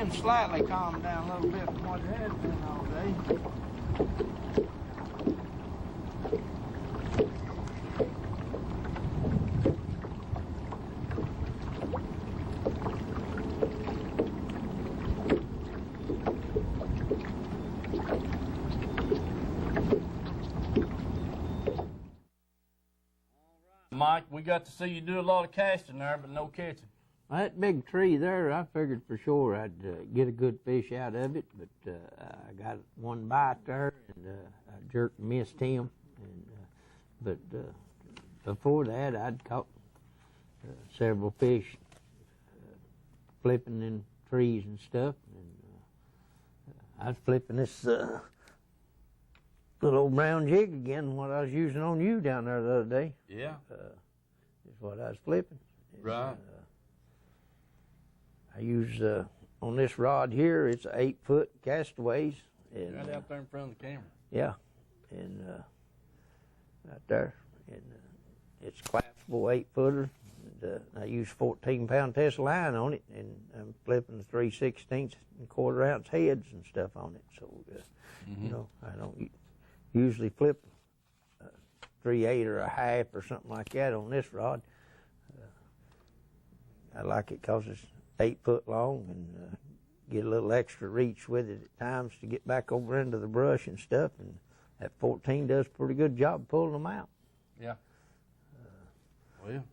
[SPEAKER 2] been slightly calmed down a little bit from what it has been all day.
[SPEAKER 1] Mike, we got to see you do a lot of casting there, but no catching.
[SPEAKER 2] That big tree there, I figured for sure I'd get a good fish out of it, but I got one bite there, and I jerked and missed him. But before that, I'd caught several fish flipping in trees and stuff. And I was flipping this little old brown jig again, what I was using on you down there the other day.
[SPEAKER 1] Yeah.
[SPEAKER 2] Is what I was flipping.
[SPEAKER 1] Right.
[SPEAKER 2] I use on this rod here. It's 8-foot castaways. And,
[SPEAKER 1] Right out there in front of the camera.
[SPEAKER 2] Yeah, and right there, and it's collapsible 8-footer. And, I use 14-pound test line on it, and I'm flipping the 3/16 and 1/4 ounce heads and stuff on it. So you know, I don't usually flip 3/8 or a half or something like that on this rod. I like it because it's 8 foot long and get a little extra reach with it at times to get back over into the brush and stuff. And that 14 does a pretty good job pulling them out.
[SPEAKER 1] Yeah. Well,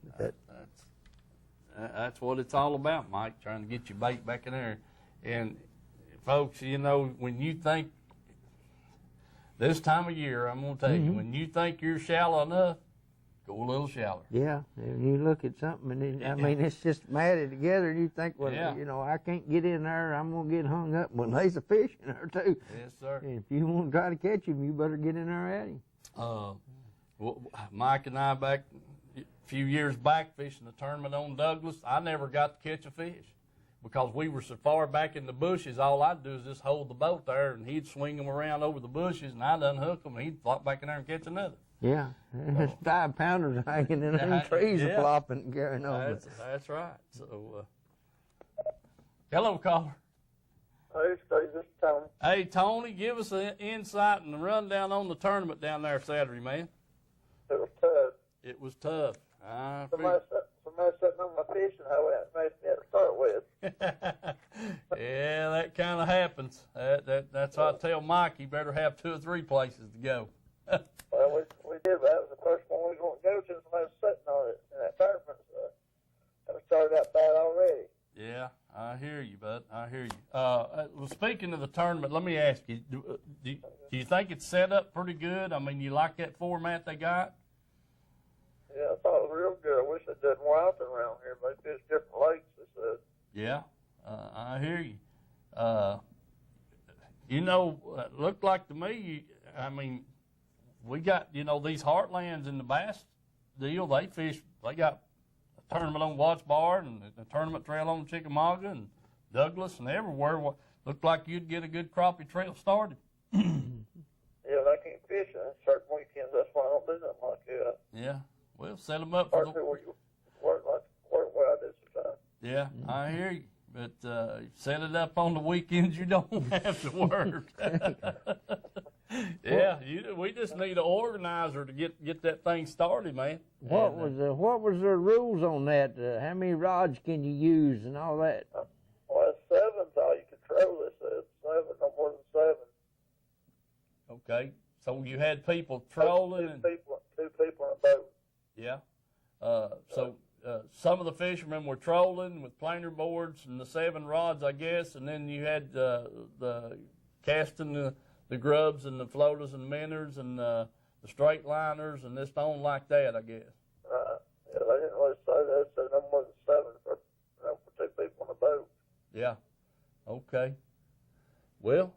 [SPEAKER 1] that's what it's all about, Mike, trying to get your bait back in there. And, folks, you know, when you think this time of year, I'm going to tell you, when you think you're shallow enough, go a little shallower.
[SPEAKER 2] Yeah, and you look at something, and I mean, it's just matted together, and you think, well, you know, I can't get in there, I'm going to get hung up. Well, there's a fish in there, too.
[SPEAKER 1] Yes, sir.
[SPEAKER 2] And if you want to try to catch him, you better get in there at him.
[SPEAKER 1] Well, Mike and I, back a few years back, fishing the tournament on Douglas, I never got to catch a fish because we were so far back in the bushes. All I'd do is just hold the boat there, and he'd swing them around over the bushes, and I'd unhook them, and he'd flop back in there and catch another.
[SPEAKER 2] Yeah, there's 5-pounders hanging in them trees are flopping and carrying over.
[SPEAKER 1] That's right. So, hello, caller.
[SPEAKER 4] Hey, Steve, this is Tony.
[SPEAKER 1] Hey, Tony, give us an insight and a rundown on the tournament down there Saturday, man.
[SPEAKER 4] It was tough.
[SPEAKER 1] It was tough.
[SPEAKER 4] Somebody sitting on my fishing hoe out made me to start with.
[SPEAKER 1] Yeah, that kind of happens. That's why I tell Mike he better have 2 or 3 places to go.
[SPEAKER 4] Well, we did. That was the first one we were going to go to. Somebody was sitting on it in that tournament. So it started out bad already.
[SPEAKER 1] Yeah, I hear you, bud. I hear you. Well, speaking of the tournament, let me ask you: do you think it's set up pretty good? I mean, you like that format they got?
[SPEAKER 4] Yeah, I thought it was real good. I wish they'd done more out there around here. They fished different lakes, they said.
[SPEAKER 1] Yeah, I hear you. You know, looked like to me, I mean, we got, you know, these heartlands in the bass deal. They got a tournament on Watts Bar and a tournament trail on Chickamauga and Douglas and everywhere. Looked like you'd get a good crappie trail started.
[SPEAKER 4] Yeah, they can't fish on certain weekends. That's why I don't do nothing like that.
[SPEAKER 1] Yeah, well, set them up for the...
[SPEAKER 4] Work where I did sometimes.
[SPEAKER 1] Yeah, I hear you. But set it up on the weekends you don't have to work. Yeah, we just need an organizer to get that thing started, man.
[SPEAKER 2] What was the rules on that? How many rods can you use and all that?
[SPEAKER 4] Well, 7's all you control. This is 7, no more than 7.
[SPEAKER 1] Okay, so you had people trolling and
[SPEAKER 4] two people in a boat.
[SPEAKER 1] Yeah. So some of the fishermen were trolling with planer boards and the 7 rods, I guess, and then you had the casting the grubs and the floaters and minnows and the straight liners and this on like that, I guess.
[SPEAKER 4] Right. Yeah, they didn't really say that. They said no more than 7 for 2 people in a boat.
[SPEAKER 1] Yeah. Okay. Well,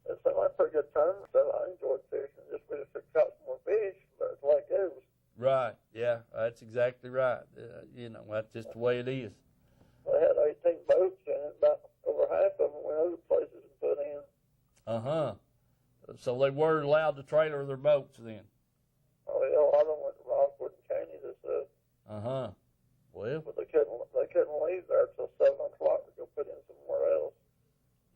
[SPEAKER 4] it's like a pretty good tournament, so I enjoyed fishing. Just we just caught some more fish, but it's the way it goes.
[SPEAKER 1] Right. Yeah, that's exactly right. You know, that's just the way it is.
[SPEAKER 4] They had 18 boats, and about over half of them went other places and put in.
[SPEAKER 1] Uh-huh. So they were allowed to trailer their boats then?
[SPEAKER 4] Oh, yeah, a lot of them went to Rockwood and Caney, they said.
[SPEAKER 1] Uh-huh. Well.
[SPEAKER 4] But they couldn't leave there until 7 o'clock to go put in somewhere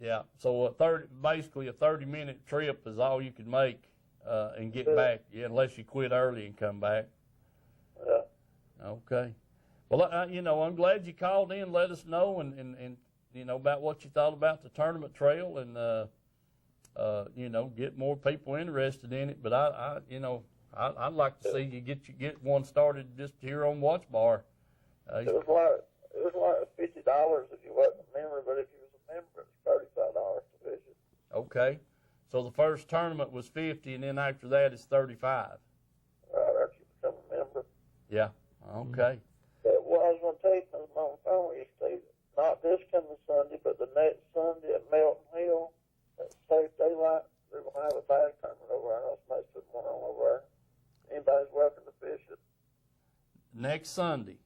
[SPEAKER 1] Yeah. So basically a 30-minute trip is all you can make and get back, unless you quit early and come back.
[SPEAKER 4] Yeah.
[SPEAKER 1] Okay. Well, I'm glad you called in. Let us know and about what you thought about the tournament trail and get more people interested in it. But I'd like to see you get one started just here on Watch Bar.
[SPEAKER 4] It was like $50 if you wasn't a member, but if you was a member, it's $35 to fish it.
[SPEAKER 1] Okay. So the first tournament was $50, and then after that it's $35.
[SPEAKER 4] Right after you become a member.
[SPEAKER 1] Yeah. Okay.
[SPEAKER 4] But what I was going to tell you, because I'm on the phone with you, Steve, not this coming Sunday, but the next Sunday at Melton Hill, at Safe Daylight, they're going to have a bag tournament over there. I know somebody's putting one on over there. Anybody's welcome to fish it.
[SPEAKER 1] Next Sunday.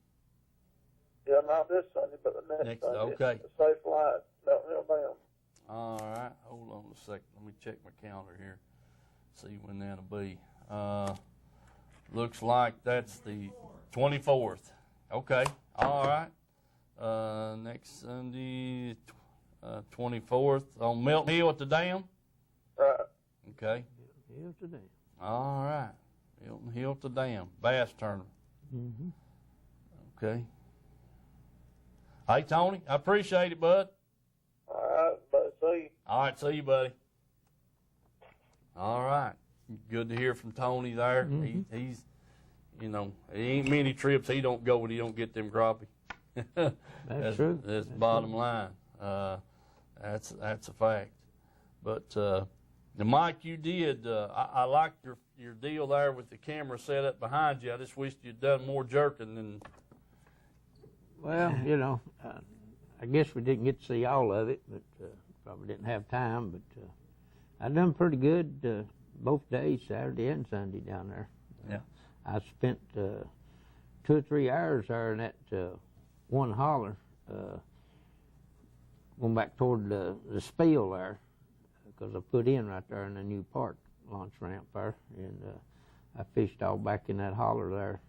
[SPEAKER 4] Yeah, not this Sunday, but the next Sunday.
[SPEAKER 1] Okay.
[SPEAKER 4] The Safe Light, Melton Hill Dam.
[SPEAKER 1] All right. Hold on a second. Let me check my calendar here. See when that'll be. Looks like that's the 24th. Okay. All right. Next Sunday, 24th on Melton Hill at the dam.
[SPEAKER 4] Right.
[SPEAKER 1] Okay.
[SPEAKER 2] Hill to dam.
[SPEAKER 1] All right. Milton Hill to dam bass tournament.
[SPEAKER 2] Mm-hmm.
[SPEAKER 1] Okay. Hey Tony, I appreciate it, bud.
[SPEAKER 4] All right, buddy. See you.
[SPEAKER 1] All right, see you, buddy. All right. Good to hear from Tony there.
[SPEAKER 2] Mm-hmm.
[SPEAKER 1] He's, there ain't many trips he don't go when he don't get them crappie.
[SPEAKER 2] That's true.
[SPEAKER 1] That's bottom line. That's a fact. But Mike, you did. I liked your deal there with the camera set up behind you. I just wished you'd done more jerking than.
[SPEAKER 2] Well, I guess we didn't get to see all of it, but probably didn't have time. But I done pretty good both days, Saturday and Sunday down there.
[SPEAKER 1] Yeah.
[SPEAKER 2] I spent 2 or 3 hours there in that one holler, going back toward the spill there, because I put in right there in the new park launch ramp there, and I fished all back in that holler there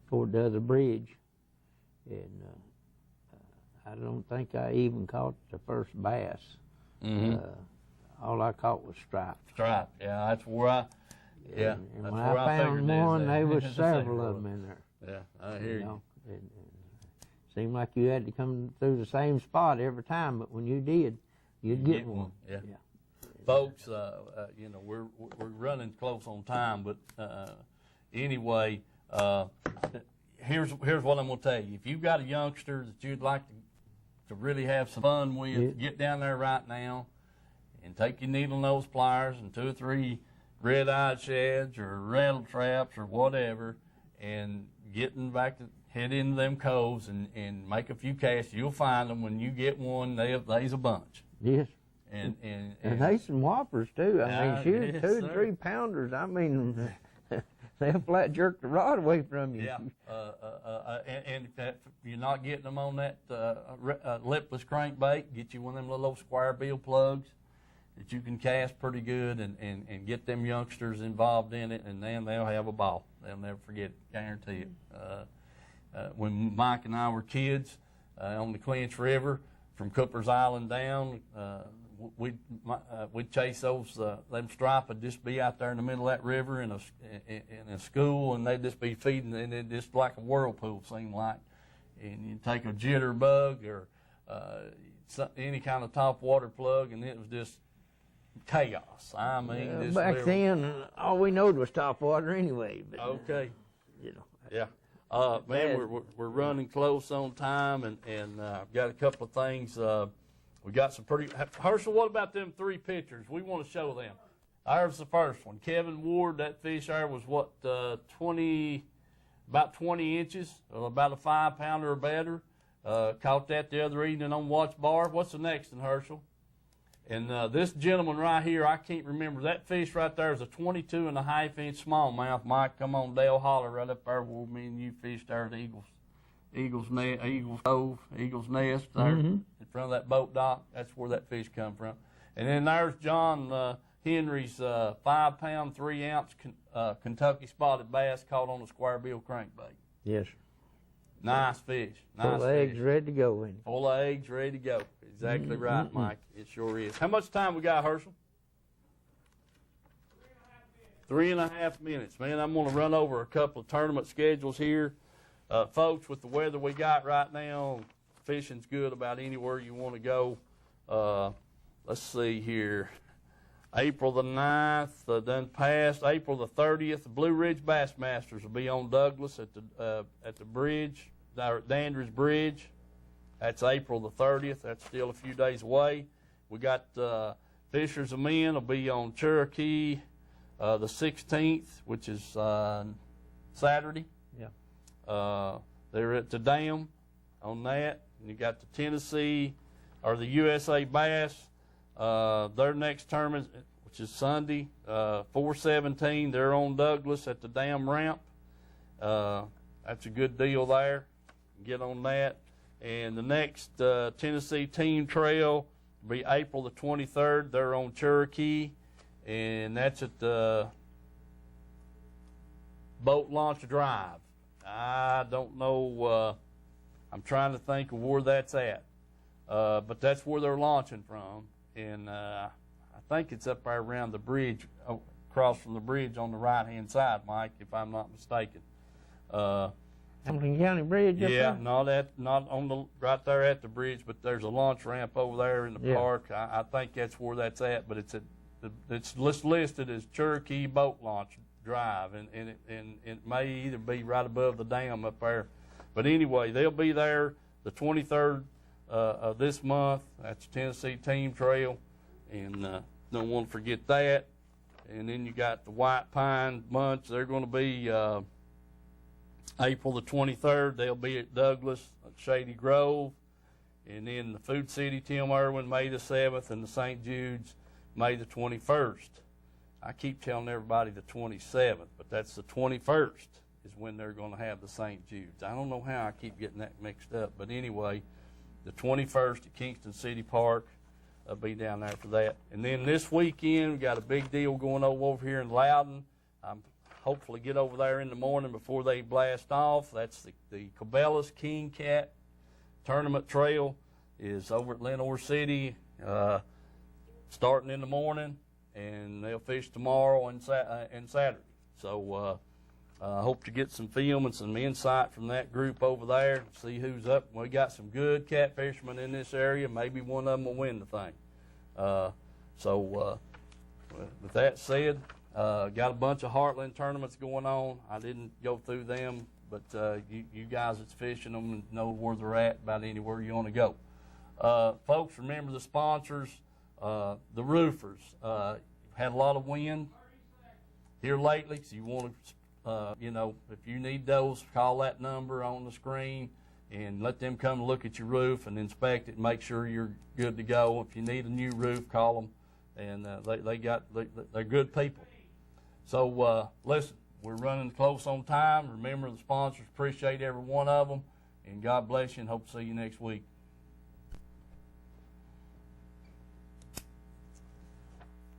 [SPEAKER 2] toward the other bridge, and I don't think I even caught the first bass.
[SPEAKER 1] Mm-hmm.
[SPEAKER 2] All I caught was striped.
[SPEAKER 1] Striped, yeah, that's where I. Yeah,
[SPEAKER 2] and
[SPEAKER 1] that's
[SPEAKER 2] when
[SPEAKER 1] where
[SPEAKER 2] I found one, there was several of
[SPEAKER 1] them.
[SPEAKER 2] them in there.
[SPEAKER 1] Yeah, I hear you.
[SPEAKER 2] And seemed like you had to come through the same spot every time, but when you did, you'd get one.
[SPEAKER 1] Yeah. Folks, we're running close on time, but anyway, here's what I'm going to tell you. If you've got a youngster that you'd like to really have some fun with, get down there right now and take your needle nose pliers and 2 or 3 red-eyed shads or rattle traps or whatever, and head into them coves and make a few casts. You'll find them. When you get one, there's a bunch.
[SPEAKER 2] Yes.
[SPEAKER 1] And
[SPEAKER 2] they some whoppers too. I mean, shoot,
[SPEAKER 1] yes,
[SPEAKER 2] 2 to 3 pounders. I mean, they'll flat jerk the rod away from you.
[SPEAKER 1] Yeah. And if you're not getting them on that lipless crankbait, get you one of them little old square bill plugs that you can cast pretty good and get them youngsters involved in it, and then they'll have a ball. They'll never forget it, guarantee it. When Mike and I were kids on the Clinch River from Cooper's Island down, we'd chase those them stripe would just be out there in the middle of that river in a school, and they'd just be feeding, and it just like a whirlpool seemed like. And you'd take a jitterbug or any kind of top water plug, and it was just chaos. I mean,
[SPEAKER 2] back then, all we knowed was top water anyway. But,
[SPEAKER 1] okay. Yeah.
[SPEAKER 2] Man,
[SPEAKER 1] we're running close on time, and I've got a couple of things. We got some pretty. Herschel, what about them 3 pictures? We want to show them. There's the first one. Kevin Ward, that fish there was what, about 20 inches, about a 5-pounder or better. Caught that the other evening on Watch Bar. What's the next one, Herschel? And this gentleman right here, I can't remember. That fish right there is a 22.5-inch smallmouth. Mike, come on, Dale Holler right up there where me and you fished there at Eagles Nest there in front of that boat dock. That's where that fish come from. And then there's John Henry's 5-pound, 3-ounce Kentucky spotted bass caught on a square bill crankbait.
[SPEAKER 2] Yes.
[SPEAKER 1] Nice fish. Nice
[SPEAKER 2] Full of eggs ready to go.
[SPEAKER 1] Full of eggs ready to go. exactly right, Mike. It sure is. How much time we got, Herschel? 3.5 minutes. Man, I'm going to run over a couple of tournament schedules here. Folks, with the weather we got right now, fishing's good about anywhere you want to go. Let's see here. April the 9th, done passed. April the 30th, the Blue Ridge Bassmasters will be on Douglas at the bridge, Dandridge Bridge. That's April the 30th. That's still a few days away. We got Fishers of Men will be on Cherokee the 16th, which is Saturday.
[SPEAKER 2] Yeah.
[SPEAKER 1] They're at the dam on that. And you got the Tennessee or the USA Bass. Their next tournament, which is Sunday, 4/17. They're on Douglas at the dam ramp. That's a good deal there. Get on that. And the next Tennessee Team Trail will be April the 23rd. They're on Cherokee, and that's at the Boat Launch Drive. I don't know. I'm trying to think of where that's at, but that's where they're launching from. And I think it's up there around the bridge, across from the bridge on the right-hand side, Mike, if I'm not mistaken.
[SPEAKER 2] Hamilton County Bridge up
[SPEAKER 1] Yeah,
[SPEAKER 2] there?
[SPEAKER 1] not on the right there at the bridge, but there's a launch ramp over there in the
[SPEAKER 2] Yeah.
[SPEAKER 1] park. I think that's where that's at, but it's listed as Cherokee Boat Launch Drive, and it may either be right above the dam up there. But anyway, they'll be there the 23rd of this month. That's Tennessee Team Trail, and don't want to forget that. And then you got the White Pine Bunch. They're going to be April the 23rd. They'll be at Douglas at Shady Grove. And then the Food City Tim Irwin, May the 7th, and the St. Jude's, May the 21st. I keep telling everybody the 27th, but that's the 21st is when they're going to have the St. Jude's. I don't know how I keep getting that mixed up, but anyway, the 21st at Kingston City Park. I'll be down there for that. And then this weekend, we got a big deal going over here in Loudon. I'm hopefully get over there in the morning before they blast off. That's the Cabela's King Cat Tournament Trail is over at Lenoir City, starting in the morning, and they'll fish tomorrow and Saturday. So I hope to get some film and some insight from that group over there, see who's up. We got some good cat fishermen in this area. Maybe one of them will win the thing. With that said, got a bunch of Heartland tournaments going on. I didn't go through them, but you guys that's fishing them know where they're at about anywhere you want to go. Folks, remember the sponsors, the roofers. Had a lot of wind here lately, so you want to, if you need those, call that number on the screen and let them come look at your roof and inspect it and make sure you're good to go. If you need a new roof, call them, and they're good people. So listen, we're running close on time. Remember the sponsors, appreciate every one of them, and God bless you, and hope to see you next week.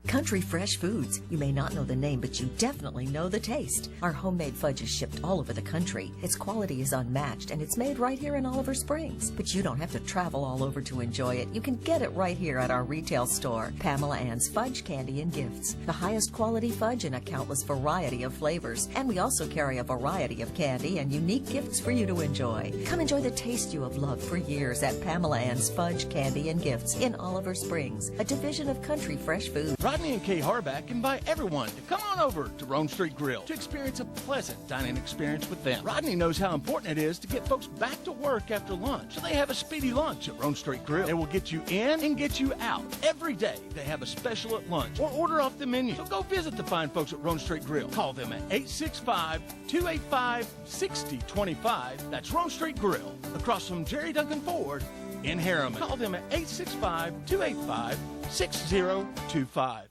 [SPEAKER 5] Country Fresh Foods. You may not know the name, but you definitely know the taste. Our homemade fudge is shipped all over the country. Its quality is unmatched, and it's made right here in Oliver Springs. But you don't have to travel all over to enjoy it. You can get it right here at our retail store, Pamela Ann's Fudge, Candy, and Gifts. The highest quality fudge in a countless variety of flavors. And we also carry a variety of candy and unique gifts for you to enjoy. Come enjoy the taste you have loved for years at Pamela Ann's Fudge, Candy, and Gifts in Oliver Springs, a division of Country Fresh Foods.
[SPEAKER 6] Rodney and Kay Harback invite everyone to come on over to Rome Street Grill to experience a pleasant dining experience with them. Rodney knows how important it is to get folks back to work after lunch, so they have a speedy lunch at Rome Street Grill. They will get you in and get you out. Every day they have a special at lunch or order off the menu. So go visit the fine folks at Rome Street Grill. Call them at 865-285-6025. That's Rome Street Grill, across from Jerry Duncan Ford in Harriman. Call them at 865-285-6025.